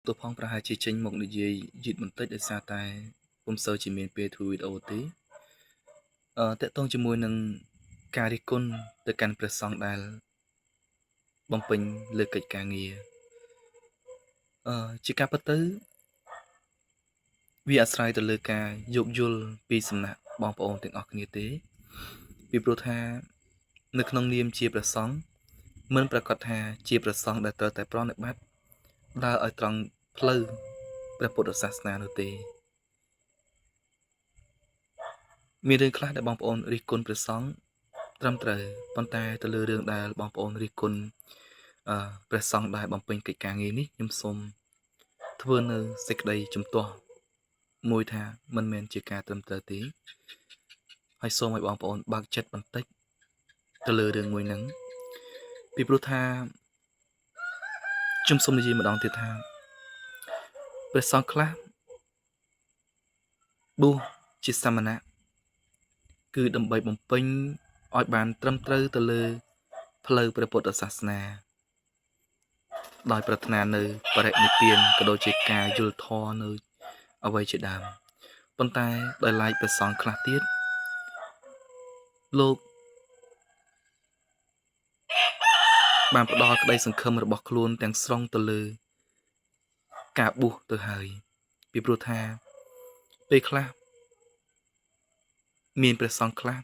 ตัวផងប្រហែលជាចេញមកនិយាយយឺតបន្តិចដោយសារតែពុំសូវជាមានពេលធ្វើវីដេអូទេតកតងជាមួយនឹងការរិះគន់ទៅកាន់ព្រះសង្ឃដែលបំពេញលើកិច្ចការងារជាការពិតទៅវាអាស្រ័យទៅលើការយោគយល់ពីសំណាក់បងប្អូនទាំងអស់គ្នាទេពីព្រោះថានៅក្នុងនាមជាព្រះសង្ឃមិនប្រកាសថាជាព្រះសង្ឃដែលត្រូវតែប្រណិប័តដើរឲ្យត្រង់ផ្លូវព្រះពុទ្ធសាសនានោះទេមានរឿងខ្លះដែលបងប្អូនរិះគន់ព្រះសង្ឃត្រឹមត្រូវប៉ុន្តែទៅលើរឿងដែលបងប្អូនរិះគន់ព្រះសង្ឃដែលបំពេញកិច្ចការងារនេះខ្ញុំសូមធ្វើនៅសេចក្តីជំទាស់មួយថាមិនមែនជាការត្រឹមត្រូវទេហើយសូមឲ្យបងប្អូនបើកចិត្តបន្តិចទៅលើរឿងមួយហ្នឹងពីព្រោះថាខ្ញុំសូមនិយាយម្ដងទៀតថាព្រះសង្ឃខ្លះបួសជាសាមណៈគឺដើម្បីបំពេញឲ្យបានត្រឹមត្រូវទៅលើផ្លូវព្រះពុទ្ធសាសនាដោយប្រាថ្នានៅបរិនិព្វានក៏ដូចជាការយល់ធម៌នៅអ្វីជាដើមប៉ុន្តែដោយឡែកព្រះសង្ឃខ្លះទៀតលោកបានផ្ដល់ក្តីសង្ឃឹមរបស់ខ្លួនទាំងស្រុងទៅលើការបួសទៅហើយពីព្រោះថាពេលខ្លះមានព្រះសង្ឃខ្លះ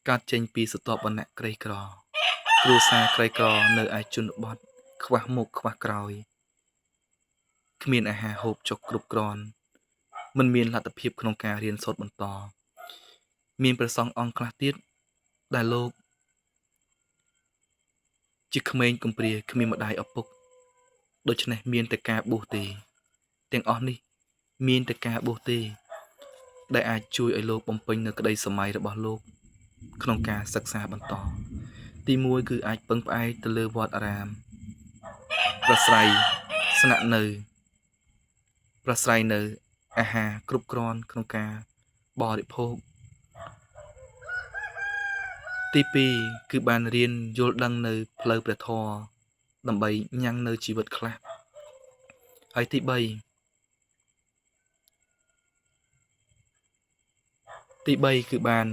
កើតចេញពីស្រទាប់វណ្ណៈក្រីក្រគ្រួសារក្រីក្រនៅឯជនបទខ្វះមុខខ្វះក្រោយគ្មានអាហារហូបចុកគ្រប់គ្រាន់មិនមានលទ្ធភាពក្នុងការរៀនសូត្របន្តមានព្រះសង្ឃអង្គខ្លះទៀតដែលលោកជាក្មេងកំព្រាគ្មានម្ដាយឪពុកដូច្នេះមានតែការបួសទេទាំងអស់នេះមានតែការបួសទេដែលអាចជួយឲ្យលោកបំពេញនៅក្តីសម័យរបស់លោកក្នុងការសិក្សាបន្តទី1គឺអាចពឹងផ្អែកទៅលើវត្តអារាមប្រស្រ័យស្នាក់នៅប្រស្រ័យនៅអាហារគ្រប់គ្រាន់ក្នុងការបរិភោគទី2គឺបានរៀនយល់ដឹងនៅផ្លូវព្រះធម៌ដើម្បីញ៉ាំងនៅជីវិតខ្លះហើយទី3គឺបាន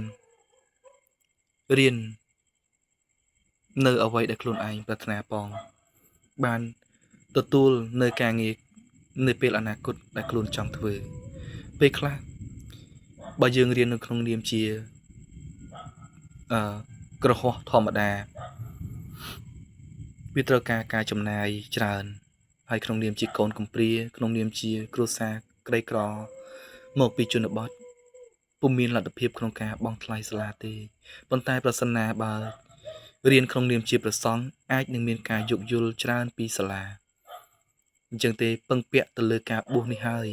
រៀននៅអ្វីដែលខ្លួនឯងប្រាថ្នាផងបានទទួលនៅការងារនៅពេលអនាគតដែលខ្លួនចង់ធ្វើពេលខ្លះបើយើងរៀននៅក្នុងនាមជាក្រហមធម្មតាវាត្រូវការចំណាយច្រើនហើយក្នុងនាមជាកូនកំព្រាក្នុងនាមជាគ្រួសារក្រីក្រមកពីជនបទពុំមានលទ្ធភាពក្នុងការបង់ថ្លៃសាលាទេប៉ុន្តែប្រសិនណាបើរៀនក្នុងនាមជាព្រះសង្ឃអាចនឹងមានការយោគយល់ច្រើនពីសាលាអញ្ចឹងទេពឹងពាក់ទៅលើការបួសនេះហើយ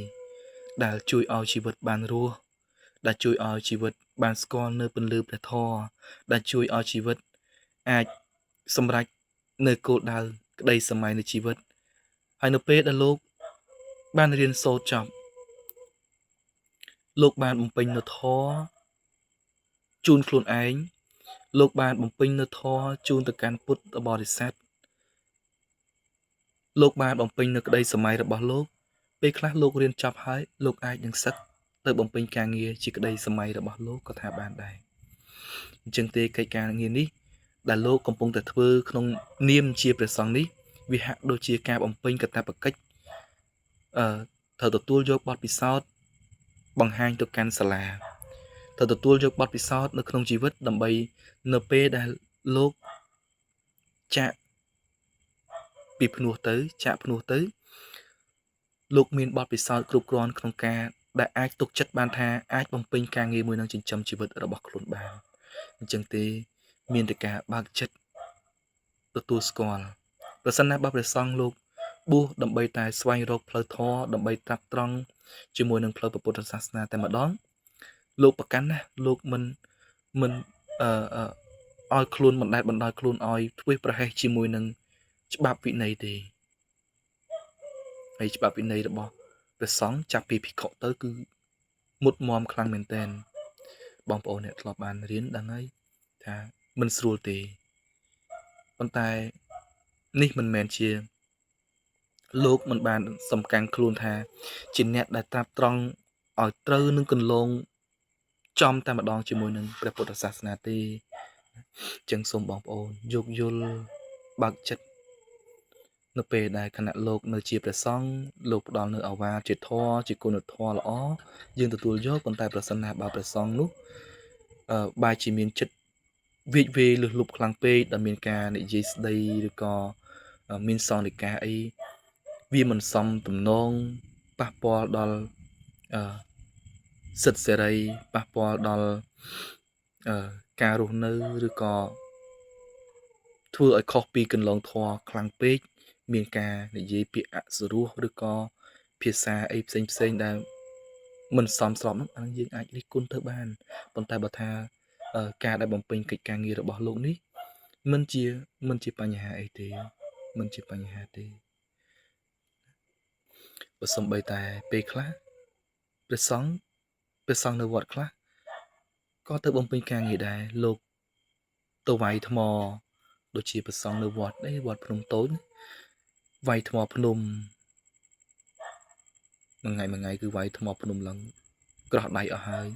ដែលជួយឲ្យជីវិតបានរស់ដែលជួយឲ្យជីវិតបានស្គាល់នៅពន្លឺព្រះធម៌ដែលជួយឲ្យជីវិតអាចសម្រេចនៅគោលដៅក្តីសម័យនៃជីវិតហើយនៅពេលដែលលោកបានរៀនសូត្រចប់លោកបានបំពេញនូវធម៌ជូនខ្លួនឯងលោកបានបំពេញនូវធម៌ជូនទៅកាន់ពុទ្ធបរិស័ទលោកបានបំពេញនូវក្តីសម័យរបស់លោកពេលខ្លះលោករៀនចប់ហើយលោកអាចនឹងសឹកទៅបំពេញការងារជាក្តីសម័យរបស់លោកក៏ថាបានដែរអញ្ចឹងទេកិច្ចការងារនេះដែលលោកកំពុងតែធ្វើក្នុងនាមជាព្រះសង្ឃនេះវាហាក់ដូចជាការបំពេញកាតព្វកិច្ចត្រូវទទួលយកបទពិសោធន៍បង្ហាញទៅកាន់សាលាត្រូវទទួលយកបទពិសោធន៍នៅក្នុងជីវិតដើម្បីនៅពេលដែលលោកចាក់ពីភ្នោះទៅលោកមានបទពិសោធន៍គ្រប់គ្រាន់ក្នុងការដែលអាចទុកចិត្តបានថាអាចបំពេញការងារមួយនឹងចិញ្ចឹមជីវិតរបស់ខ្លួនបានអញ្ចឹងទេមានតែការបើកចិត្តទទួលស្គាល់ប្រសិនណាបើព្រះសង្ឃលោកបួសដើម្បីតែស្វែងរកផ្លូវធម៌ដើម្បីត្រាប់ត្រង់ជាមួយនឹងផ្លូវពុទ្ធសាសនាតែម្ដងលោកប្រកាន់ណាលោកមិនឲ្យខ្លួនបណ្តែតបណ្ដោយខ្លួនឲ្យធ្វេសប្រហែសជាមួយនឹងច្បាប់វិន័យទេហើយច្បាប់វិន័យរបស់ព្រះសង្ឃចាប់ពីភិក្ខុទៅគឺមុតមមខ្លាំងមែនទែនបងប្អូនអ្នកធ្លាប់បានរៀនដឹងហើយថាមិនស្រួលទេប៉ុន្តែនេះមិនមែនជា លោកមិនបានសំកាន់ខ្លួនថាជាអ្នកដែលត្រាប់ត្រង់ឲ្យត្រូវនឹងគន្លងចំតែម្ដងជាមួយនឹងព្រះពុទ្ធសាសនាទេចឹងសូមបងប្អូនយោគយល់បើកចិត្តនៅពេលដែលគណៈលោកនៅជាព្រះសង្ឃលោកផ្ដល់នៅអាវាជាធម៌ជាគុណធម៌ល្អយើងទទួលយកប៉ុន្តែប្រសិនណាបើព្រះសង្ឃនោះបែរជាមានចិត្តវិវេលឹះលុបខ្លាំងពេកដែលមានការនិយាយស្ដីឬក៏មានសង្ឃនិកាអីវាមិនសមទំនងប៉ះពាល់ដល់សិទ្ធិសេរីប៉ះពាល់ដល់ការរស់នៅឬក៏ធ្វើឲ្យខុសពីគន្លងធម៌ខ្លាំងពេកមានការនិយាយពាក្យអសុរោះឬក៏ភាសាអីផ្សេងដែលមិនសមស្របនោះអានឹងយើងអាចរិះគន់ទៅបានប៉ុន្តែបើថាការដែលបំពេញកិច្ចការងាររបស់លោកនេះមិនជាបញ្ហាអីទេមិនជាបញ្ហាទេបើសំបីតែពេលខ្លះព្រះសង្ឃនៅវត្តខ្លះក៏ទៅបំពេញការងារដែរលោកទៅវាយថ្មដូចជាព្រះសង្ឃនៅវត្តភ្នំតូចវាយថ្មភ្នំមួយថ្ងៃគឺវាយថ្មភ្នំឡើងក្រោះដៃអស់ហើយ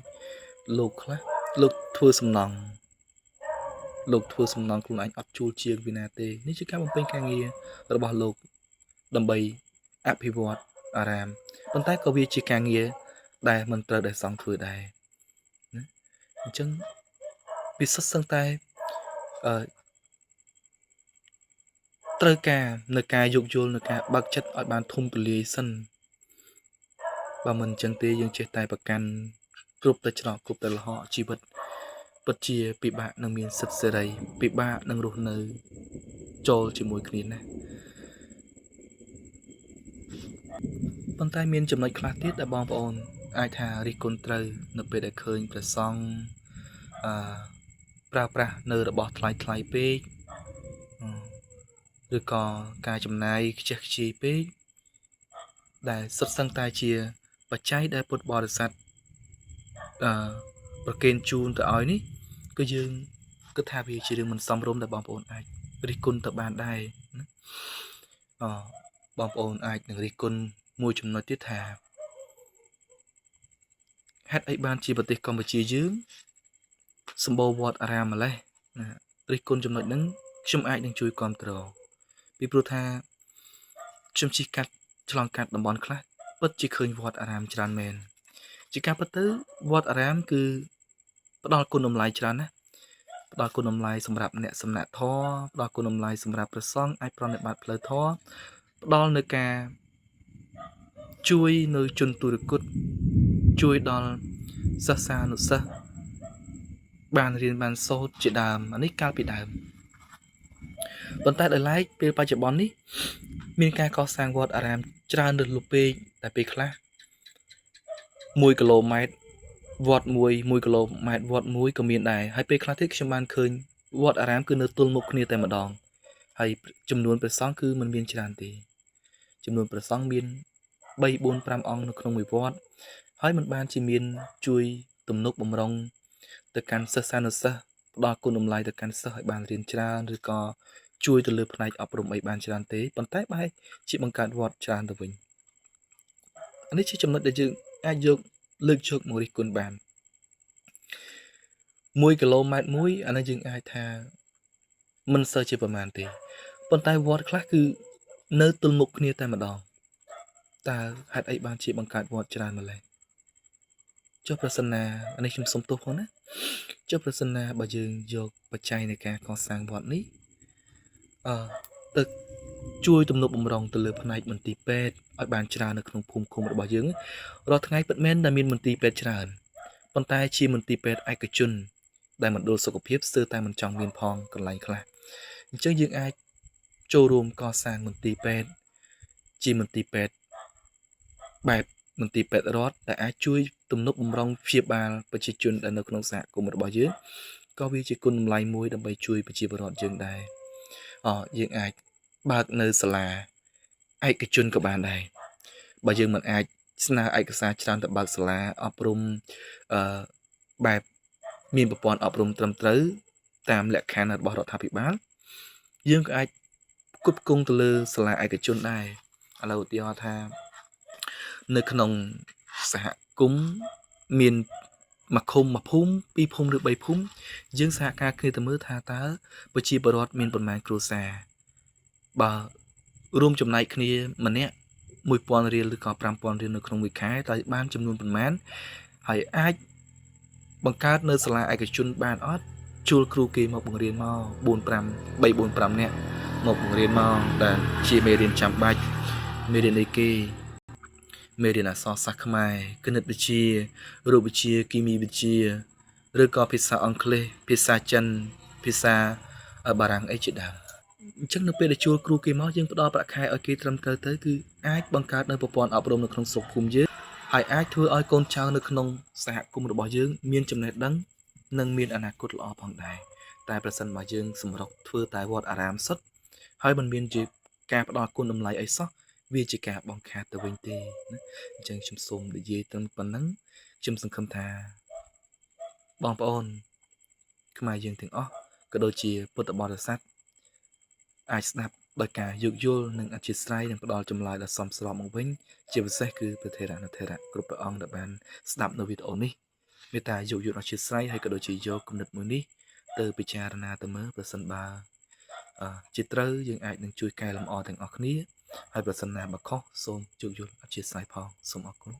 លោកខ្លះលោកធ្វើសំណង់ខ្លួនឯងអត់ជួលជាងពីណាទេនេះជាការបំពេញការងាររបស់លោកដើម្បីអភិវឌ្ឍអារាមប៉ុន្តែក៏វាជាការងារដែលមិនត្រូវដែលសង្ឃធ្វើដែរណាអញ្ចឹងវាសុទ្ធសឹងតែត្រូវការនៅការយោគយល់នៅការបើកចិត្តឲ្យបានធំទូលាយសិនបើមិនអញ្ចឹងទេយើងចេះតែប្រកាន់គ្រប់តែច្រកគ្រប់តែលហកជីវិតពិតជាពិបាកនឹងមានសិទ្ធិសេរីពិបាកនឹងរស់នៅចូលជាមួយគ្នាណាប៉ុន្តែមានចំណុចខ្លះទៀតដែលបងប្អូនអាចថារិះគន់ត្រូវនៅពេលដែលឃើញព្រះសង្ឃប្រើប្រាស់នៅរបស់ថ្លៃពេកឬក៏ការចំណាយខ្ជះខ្ជាយពេកដែលសុទ្ធសឹងតែជាបច្ច័យដែលពុទ្ធបរិស័ទប្រគេនជូនទៅឲ្យនេះគឺយើងគិតថាវាជារឿងមិនសមរម្យដែលបងប្អូនអាចរិះគន់ទៅបានដែរណាបងប្អូនអាចនឹងរិះគន់មួយចំណុចទៀតថាហេតុអីបានជាប្រទេសកម្ពុជាយើងសម្បូរវត្តអារាមម្លេះណារិះគន់ចំណុចហ្នឹងខ្ញុំអាចនឹងជួយគ្រប់គ្រងពីព្រោះថាខ្ញុំជិះកាត់ឆ្លងកាត់តំបន់ខ្លះពិតជាឃើញវត្តអារាមច្រើនមែនជាការពិតទៅវត្តអារាមគឺផ្ដល់គុណតម្លៃច្រើនណាផ្ដល់គុណតម្លៃសម្រាប់អ្នកសំណាក់ធម៌ផ្ដល់គុណតម្លៃសម្រាប់ព្រះសង្ឃអាចប្រណិប័តផ្លូវធម៌ផ្ដល់នៅការជួយនៅជនទុរគតជួយដល់សិស្សានុសិស្សបានរៀនបានសូត្រជាដើមអានេះកាលពីដើមប៉ុន្តែដល់ឡែកពេលបច្ចុប្បន្ននេះមានការកសាងវត្តអារាមច្រើនលើសលប់ពេកតែពេលខ្លះ1គីឡូម៉ែត្រវត្ត1គីឡូម៉ែត្រវត្ត1ក៏មានដែរហើយពេលខ្លះទៀតខ្ញុំបានឃើញវត្តអារាមគឺនៅទល់មុខគ្នាតែម្ដងហើយចំនួនព្រះសង្ឃគឺមិនមានច្រើនទេចំនួនព្រះសង្ឃមាន3 4 5អង្គនៅក្នុងមួយវត្តហើយមិនបានជាមានជួយទំនុកបំរុងទៅកាន់សិស្សានុសិស្សផ្ដល់គុណតម្លៃទៅកាន់សិស្សឲ្យបានរៀនច្រើនឬក៏ជួយទៅលើផ្នែកអប់រំអីបានច្រើនទេប៉ុន្តែបែរជាបង្កើតវត្តច្រើនទៅវិញនេះជាចំណុចដែលយើងអាចលើកយកមករិះគន់បាន1គីឡូម៉ែត្រមួយអានេះយើងអាចថាមិនសូវជាប្រមាណទេប៉ុន្តែវត្តខ្លះគឺនៅទល់មុខគ្នាតែម្ដងតើហេតុអីបានជាបង្កើតវត្តច្រើនម្ល៉េះចុះប្រសិនណាអានេះខ្ញុំសុំទោសផងណាចុះប្រសិនណាបើយើងយកបច្ច័យនៃការកសាងវត្តនេះទៅជួយទំនុកបំរុងទៅលើផ្នែកមន្ទីរពេទ្យឲ្យបានច្រើននៅក្នុងភូមិឃុំរបស់យើងរាល់ថ្ងៃពិតមែនដែលមានមន្ទីរពេទ្យច្រើនប៉ុន្តែជាមន្ទីរពេទ្យឯកជនដែលមណ្ឌលសុខភាពស្ទើរតែមិនចង់មានផងកន្លែងខ្លះអញ្ចឹងយើងអាចចូលរួមកសាងមន្ទីរពេទ្យជាមន្ទីរពេទ្យបែបមន្ទីរពេទ្យរដ្ឋដែលអាចជួយទំនុកបំរុងព្យាបាលប្រជាជនដែលនៅក្នុងសហគមន៍របស់យើងក៏វាជាគុណតម្លៃមួយដើម្បីជួយប្រជាពលរដ្ឋយើងដែរយើងអាចបើកនៅសាលាឯកជនក៏បានដែរបើយើងមិនអាចស្នើឯកសារច្រើនទៅបើកសាលាអប់រំបែបមានប្រព័ន្ធអប់រំត្រឹមត្រូវតាមលក្ខខណ្ឌរបស់រដ្ឋាភិបាលយើងក៏អាចគប់គង់ទៅលើសាលាឯកជនដែរ ឥឡូវឧទាហរណ៍ថានៅក្នុងសហគមន៍មានមួយឃុំមួយភូមិពីរភូមិឬបីភូមិយើងសហការគ្នាទៅមើលថាតើប្រជាពលរដ្ឋមានប៉ុន្មានគ្រួសារបើរួមចំណែកគ្នាម្នាក់ 1000 រៀលឬក៏ 5000 រៀលនៅក្នុងមួយខែតើបានចំនួនប៉ុន្មានហើយអាចបង្កើតនៅសាលាឯកជនបានអត់ជួលគ្រូគេមកបង្រៀនមក4 5 3 4 5នាក់មកបង្រៀនមកដែលជាមេរៀនចាំបាច់មេរៀនអីគេមេរៀនអក្សរសាស្ត្រខ្មែរគណិតវិទ្យារូបវិទ្យាគីមីវិទ្យាឬក៏ភាសាអង់គ្លេសភាសាចិនភាសាបារាំងអីជាដើមអញ្ចឹងនៅពេលដែលជួលគ្រូគេមកយើងផ្ដល់ប្រាក់ខែឲ្យគេត្រឹមត្រូវទៅគឺអាចបង្កើតនៅប្រព័ន្ធអប់រំនៅក្នុងស្រុកភូមិយើងហើយអាចធ្វើឲ្យកូនចៅនៅក្នុងសហគមន៍របស់យើងមានចំណេះដឹងនិងមានអនាគតល្អផងដែរតែប្រសិនបើយើងសម្រុកធ្វើតែវត្តអារាមសុទ្ធហើយមិនមានជាការផ្ដល់គុណតម្លៃអីសោះវាជាការបង្ខាតទៅវិញទេណាអញ្ចឹងខ្ញុំសូមនិយាយត្រឹមប៉ុណ្ណឹងខ្ញុំសង្ឃឹមថាបងប្អូនខ្មែរយើងទាំងអស់ក៏ដូចជាពុទ្ធបរិស័ទអាចស្ដាប់ដោយការយោគយល់និងអធ្យាស្រ័យនិងផ្ដល់ចម្លើយដ៏សមស្របមកវិញជាពិសេសគឺព្រះថេរៈគ្រប់ព្រះអង្គដែលបានស្ដាប់នៅវីដេអូនេះមេត្តាយោគយល់អធ្យាស្រ័យហើយក៏ដូចជាយកគំនិតមួយនេះទៅពិចារណាទៅមើលប្រសិនបើជាត្រូវយើងអាចនឹងជួយកែលម្អទាំងអស់គ្នាហើយប្រសិនណាបើខុសសូមយោគយល់អធ្យាស្រ័យផងសូមអរគុណ